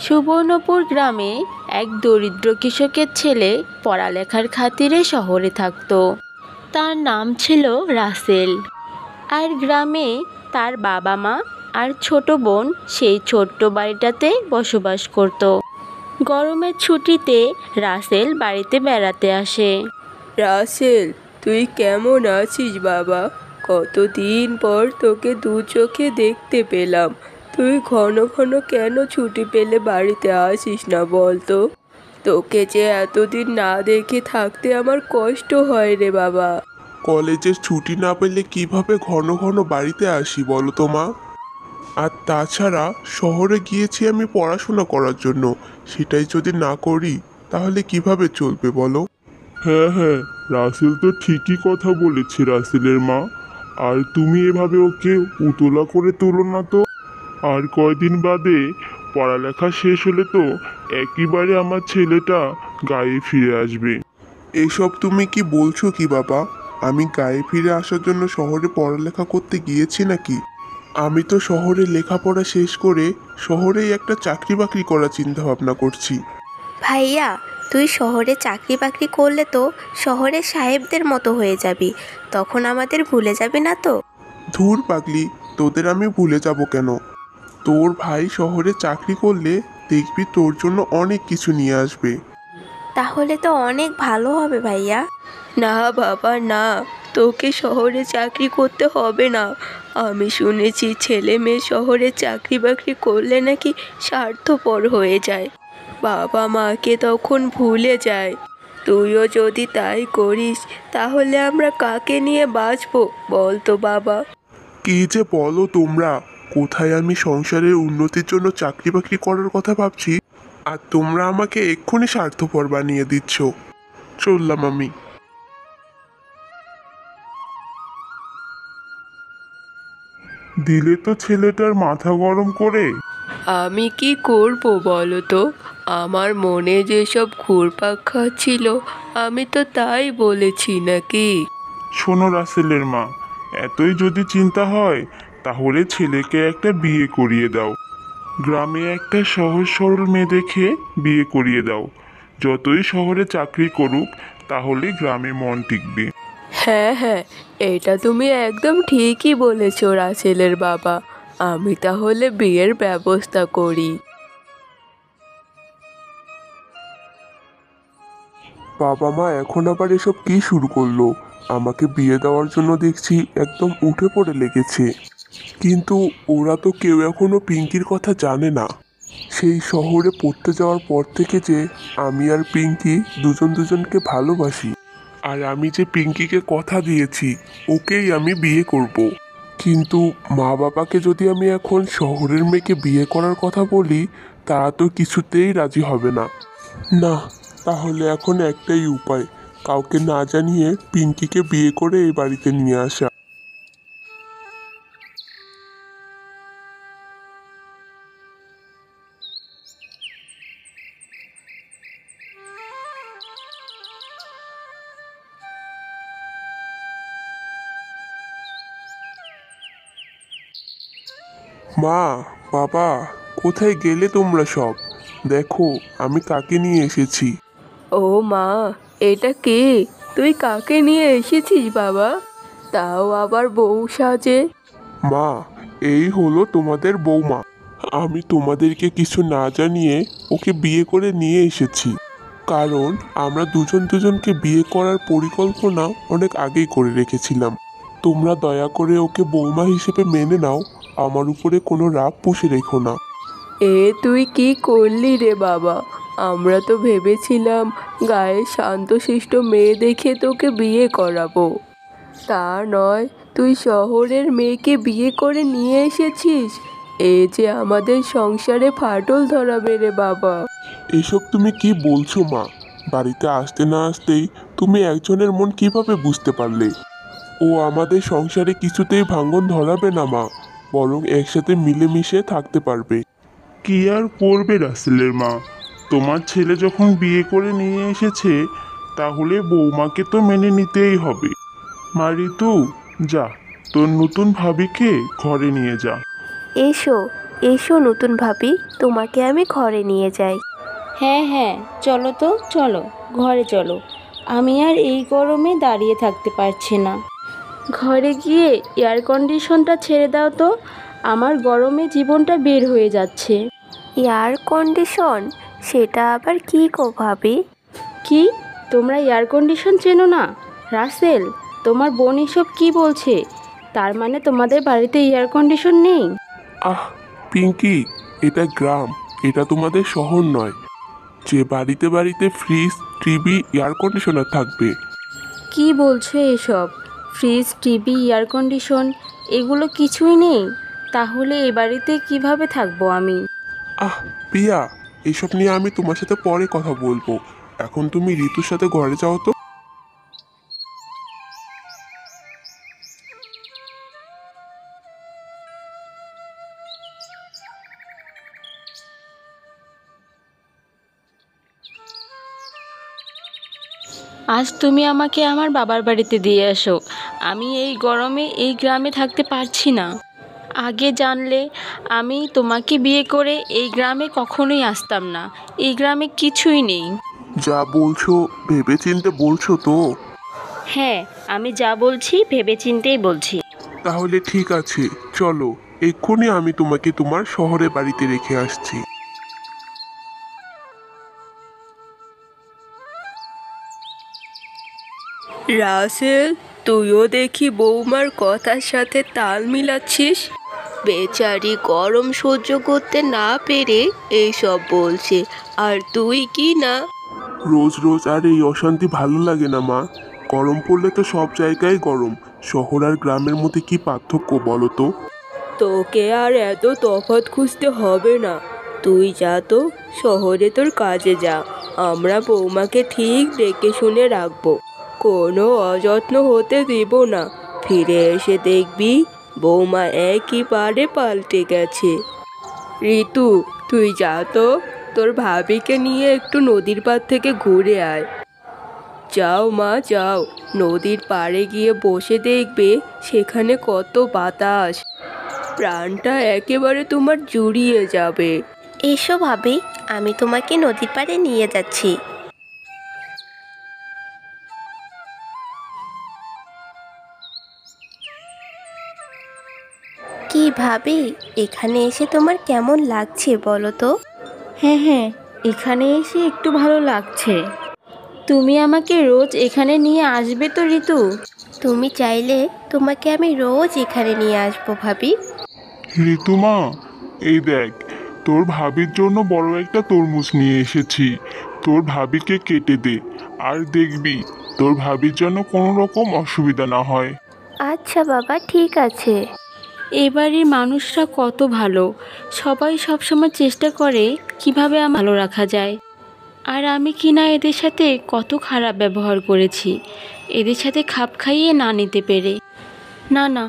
সুবর্ণপুর গ্রামে এক দরিদ্র কৃষকের ছেলে পড়ালেখার খাতিরে শহরে থাকতো। তার নাম ছিল রাসেল। আর গ্রামে তার বাবা মা আর ছোট বোন সেই ছোট্ট বাড়িটাতে বসবাস করত। গরমের ছুটিতে রাসেল বাড়িতে বেড়াতে আসে। রাসেল, তুই কেমন আছিস বাবা? কতদিন পর তোকে দু চোখে দেখতে পেলাম। তুই ঘন ঘন কেন ছুটি পেলে বাড়িতে আসিস না বল তো? তোকে যে এতদিন না দেখে থাকতে আমার কষ্ট হয় রে বাবা। কলেজের ছুটি না পেলে কিভাবে ঘন ঘন বাড়িতে আসি বলো তো মা? আর তাছাড়া শহরে গিয়েছি আমি পড়াশোনা করার জন্য, সেটাই যদি না করি তাহলে কিভাবে চলবে বলো? হ্যাঁ হ্যাঁ, রাসেল তো ঠিকই কথা বলেছে রাসেলের মা। আর তুমি এভাবে ওকে উতলা করে তুলো না তো। আর কয়দিন বাদে পড়ালেখা শেষ হলে তো একেবারে আমার ছেলেটা গায়ে ফিরে আসবে। এসব তুমি কি বলছো কি বাবা? আমি গায়ে ফিরে আসার জন্য শহরে পড়ালেখা করতে গিয়েছি নাকি? আমি তো শহরে লেখাপড়া শেষ করে শহরেই একটা চাকরি বাকরি করার চিন্তা ভাবনা করছি। ভাইয়া, তুই শহরে চাকরি বাকরি করলে তো শহরের সাহেবদের মতো হয়ে যাবি। তখন আমাদের ভুলে যাবি না তো? ধুর পাগলি, তোদের আমি ভুলে যাব কেন? তোর ভাই শহরে চাকরি করলে দেখবি তোর জন্য অনেক কিছু নিয়ে আসবে। তাহলে তো অনেক ভালো হবে ভাইয়া। না বাবা না, তোকে শহরে চাকরি করতে হবে না। আমি শুনেছি ছেলে মেয়ে শহরে চাকরি বাকরি করলে নাকি স্বার্থপর হয়ে যায়, বাবা মাকে তখন ভুলে যায়। তুইও যদি তাই করিস তাহলে আমরা কাকে নিয়ে বাঁচবো বল তো বাবা? কি যে বলো তোমরা! কোথায় আমি সংসারের উন্নতির জন্য চাকরি বাকরি করার কথা ভাবছি, আর তোমরা আমাকে এক্ষুনি স্বার্থপর বানিয়ে দিচ্ছ। চললাম আমি। দিলে তো ছেলেটার মাথা গরম করে। আমি কি করব বলো তো? আমার মনে যেসব ঘুরপাক খাচ্ছিল আমি তো তাই বলেছি নাকি? শোনো রাসেলের মা, এতই যদি চিন্তা হয় তাহলে ছেলেকে একটা বিয়ে করিয়ে দাও। গ্রামে একটা সহজ সরল মেয়ে দেখে বিয়ে করিয়ে দাও। যতই শহরে চাকরি করুক তাহলে গ্রামে মন টিকবে। হ্যাঁ হ্যাঁ, এটা তুমি একদম ঠিকই বলেছো রাসেলের বাবা। আমি তাহলে বিয়ের ব্যবস্থা করি। বাবা মা এখন আবার এসব কি শুরু করলো? আমাকে বিয়ে দেওয়ার জন্য দেখছি একদম উঠে পড়ে লেগেছে। কিন্তু ওরা তো কেউ এখনো পিঙ্কির কথা জানে না। সেই শহরে পড়তে যাওয়ার পর থেকে যে আমি আর পিঙ্কি দুজন দুজনকে ভালোবাসি। আর আমি যে পিঙ্কিকে কথা দিয়েছি ওকেই আমি বিয়ে করব। কিন্তু মা বাবাকে যদি আমি এখন শহরের মেয়েকে বিয়ে করার কথা বলি, তারা তো কিছুতেই রাজি হবে না। না, তাহলে এখন একটাই উপায়, কাউকে না জানিয়ে পিঙ্কিকে বিয়ে করে এই বাড়িতে নিয়ে আসা। মা, বাবা, কোথায় গেলে তোমরা সব? দেখো আমি কাকে নিয়ে এসেছি। ও মা, এটা কে? তুই কাকে নিয়ে এসেছিস বাবা? তাও আবার বউ সাজে। মা, এই হলো তোমাদের বৌমা। আমি তোমাদেরকে কিছু না জানিয়ে ওকে বিয়ে করে নিয়ে এসেছি। কারণ আমরা দুজন দুজনকে বিয়ে করার পরিকল্পনা অনেক আগেই করে রেখেছিলাম। তোমরা দয়া করে ওকে বৌমা হিসেবে মেনে নাও, আমার উপরে কোনো রাগ পুষে রেখো না। এ তুই কি করলি রে বাবা? আমরা তো ভেবেছিলাম গায়ে শান্তশিষ্ট মেয়ে দেখে তোকে বিয়ে করাবো। তা নয়, তুই শহরের মেয়েকে বিয়ে করে নিয়ে এসেছিস। এ যে আমাদের সংসারে ফাটল ধরাবে রে বাবা। এসব তুমি কি বলছো মা? বাড়িতে আসতে না আসতেই তুমি একজনের মন কিভাবে বুঝতে পারলে? ও আমাদের সংসারে কিছুতেই ভাঙন ধরাবে না মা, বরং একসাথে মিলেমিশে থাকতে পারবে। কি আর করবে রাসেলের মা, তোমার ছেলে যখন বিয়ে করে নিয়ে এসেছে তাহলে বৌমাকে তো মেনে নিতেই হবে। মা ঋতু, যা তোর নতুন ভাবিকে ঘরে নিয়ে যা। এসো, এসো নতুন ভাবি, তোমাকে আমি ঘরে নিয়ে যাই। হ্যাঁ হ্যাঁ, চলো তো, চলো ঘরে চলো। আমি আর এই গরমে দাঁড়িয়ে থাকতে পারছি না। ঘরে গিয়ে এয়ার কন্ডিশনটা ছেড়ে দাও তো, আমার গরমে জীবনটা বের হয়ে যাচ্ছে। Air condition? সেটা আবার কি গো ভাবি? কি, তোমরা এয়ার কন্ডিশন চেনো না? রাসেল, তোমার বোন এসব কী বলছে? তার মানে তোমাদের বাড়িতে এয়ার কন্ডিশন নেই? আহ পিঙ্কি, এটা গ্রাম, এটা তোমাদের শহর নয় যে বাড়িতে বাড়িতে ফ্রিজ, টিভি, এয়ার কন্ডিশনার থাকবে। কি বলছো এসব? ফ্রিজ, টিভি, এয়ার কন্ডিশন এগুলো কিছুই নেই? তাহলে এ বাড়িতে কিভাবে থাকবো আমি? আহ পিয়া, এসব নিয়ে আমি তোমার সাথে পরে কথা বলবো। এখন তুমি ঋতুর সাথে ঘরে যাও তো। আজ তুমি আমাকে আমার বাবার বাড়িতে দিয়ে আসো। আমি এই গরমে এই গ্রামে থাকতে পারছি না। আগে জানলে আমি তোমাকে বিয়ে করে এই গ্রামে কখনোই আসতাম না। এই গ্রামে কিছুই নেই। যা বলছো ভেবে চিন্তে বলছো তো? হ্যাঁ, আমি যা বলছি ভেবেচিন্তেই বলছি। তাহলে ঠিক আছে, চলো এক্ষুনি আমি তোমাকে তোমার শহরে বাড়িতে রেখে আসছি। রাসেল, তুইও দেখি বৌমার কথার সাথে তাল মিলাচ্ছিস। বেচারি গরম সহ্য করতে না পেরে এইসব বলছে, আর তুই কি না। রোজ রোজ আর এই অশান্তি ভালো লাগে না মা। গরম পড়লে তো সব জায়গায় গরম। শহর আর গ্রামের মধ্যে কি পার্থক্য বলো তো? তোকে আর এত তফাৎ খুঁজতে হবে না। তুই যা তো, শহরে তোর কাজে যা। আমরা বৌমাকে ঠিক দেখে শুনে রাখবো, কোনো অযত্ন হতে দিব না। ফিরে এসে দেখবি বৌমা একইবারে পাল্টে গেছে। ঋতু, তুই যা তো, তোর ভাবিকে নিয়ে একটু নদীর পাড় থেকে ঘুরে আয়। যাও মা যাও, নদীর পাড়ে গিয়ে বসে দেখবে সেখানে কত বাতাস। প্রাণটা একেবারে তোমার জুড়িয়ে যাবে। এসো ভাবি, আমি তোমাকে নদীর পাড়ে নিয়ে যাচ্ছি। কি ভাবি, এখানে এসে তোমার কেমন লাগছে বলো তো? হ্যাঁ হ্যাঁ, এখানে এসে একটু ভালো লাগছে। তুমি আমাকে রোজ এখানে নিয়ে আসবে তো ঋতু? তুমি চাইলে তোমাকে আমি রোজ এখানে নিয়ে আসবো ভাবি। ঋতুমা, এই দেখ, তোর ভাবির জন্য বড় একটা তরমুজ নিয়ে এসেছি। তোর ভাবিকে কেটে দে, আর দেখবি তোর ভাবির জন্য কোনো রকম অসুবিধা না হয়। আচ্ছা বাবা, ঠিক আছে। এবারের মানুষরা কত ভালো। সবাই সবসময় চেষ্টা করে কিভাবে আমার ভালো রাখা যায়। আর আমি কিনা এদের সাথে কত খারাপ ব্যবহার করেছি, এদের সাথে খাপ খাইয়ে না নিতে পেরে। না না,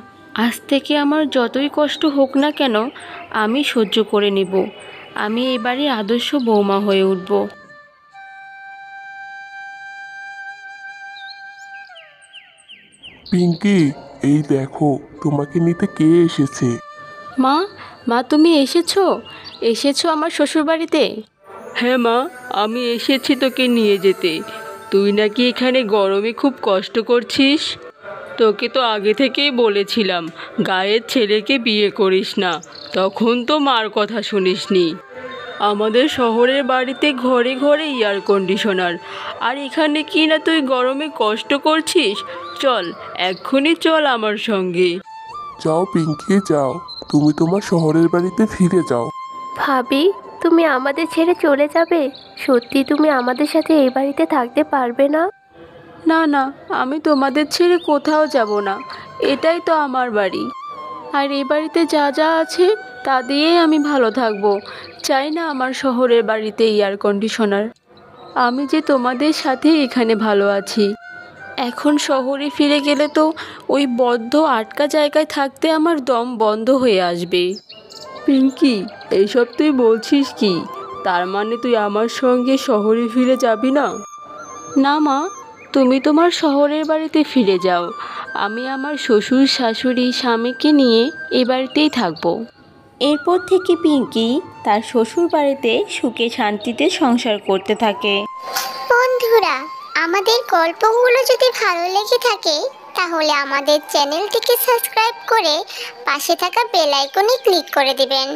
আজ থেকে আমার যতই কষ্ট হোক না কেন, আমি সহ্য করে নেব। আমি এবারে আদর্শ বৌমা হয়ে উঠব। পিঙ্কি, এই দেখো তোমাকে নিতে কে এসেছে। মা, মা তুমি এসেছো? এসেছো আমার শ্বশুরবাড়িতে? হ্যাঁ মা, আমি এসেছি তোকে নিয়ে যেতে। তুই নাকি এখানে গরমে খুব কষ্ট করছিস। তোকে তো আগে থেকেই বলেছিলাম গায়ের ছেলেকে বিয়ে করিস না, তখন তো মার কথা শুনিসনি। আমাদের শহরের বাড়িতে ঘরে ঘরে এয়ার কন্ডিশনার, আর এখানে কি না তুই গরমে কষ্ট করছিস। চল, এক্ষুনি চল আমার সঙ্গে। যাও পিঙ্কি যাও, তুমি তোমার শহরের বাড়িতে ফিরে যাও। ভাবি, তুমি আমাদের ছেড়ে চলে যাবে? সত্যি তুমি আমাদের সাথে এই বাড়িতে থাকতে পারবে না? না না, আমি তোমাদের ছেড়ে কোথাও যাব না। এটাই তো আমার বাড়ি। আর এই বাড়িতে যা যা আছে তা দিয়েই আমি ভালো থাকবো। চাই না আমার শহরের বাড়িতে এয়ার কন্ডিশনার। আমি যে তোমাদের সাথে এখানে ভালো আছি। এখন শহরে ফিরে গেলে তো ওই বদ্ধ আটকা জায়গায় থাকতে আমার দম বন্ধ হয়ে আসবে। পিঙ্কি, এইসব তুই বলছিস কি? তার মানে তুই আমার সঙ্গে শহরে ফিরে যাবি না? না মা, তুমি তোমার শহরের বাড়িতে ফিরে যাও। আমি আমার শ্বশুর শাশুড়ি স্বামীকে নিয়ে এ বাড়িতেই থাকবো। এরপর থেকে পিঙ্কি তার শ্বশুর বাড়িতে সুখে শান্তিতে সংসার করতে থাকে। বন্ধুরা, আমাদের গল্পগুলো যদি ভালো লেগে থাকে তাহলে আমাদের চ্যানেলটিকে সাবস্ক্রাইব করে পাশে থাকা বেল আইকনে ক্লিক করে দিবেন।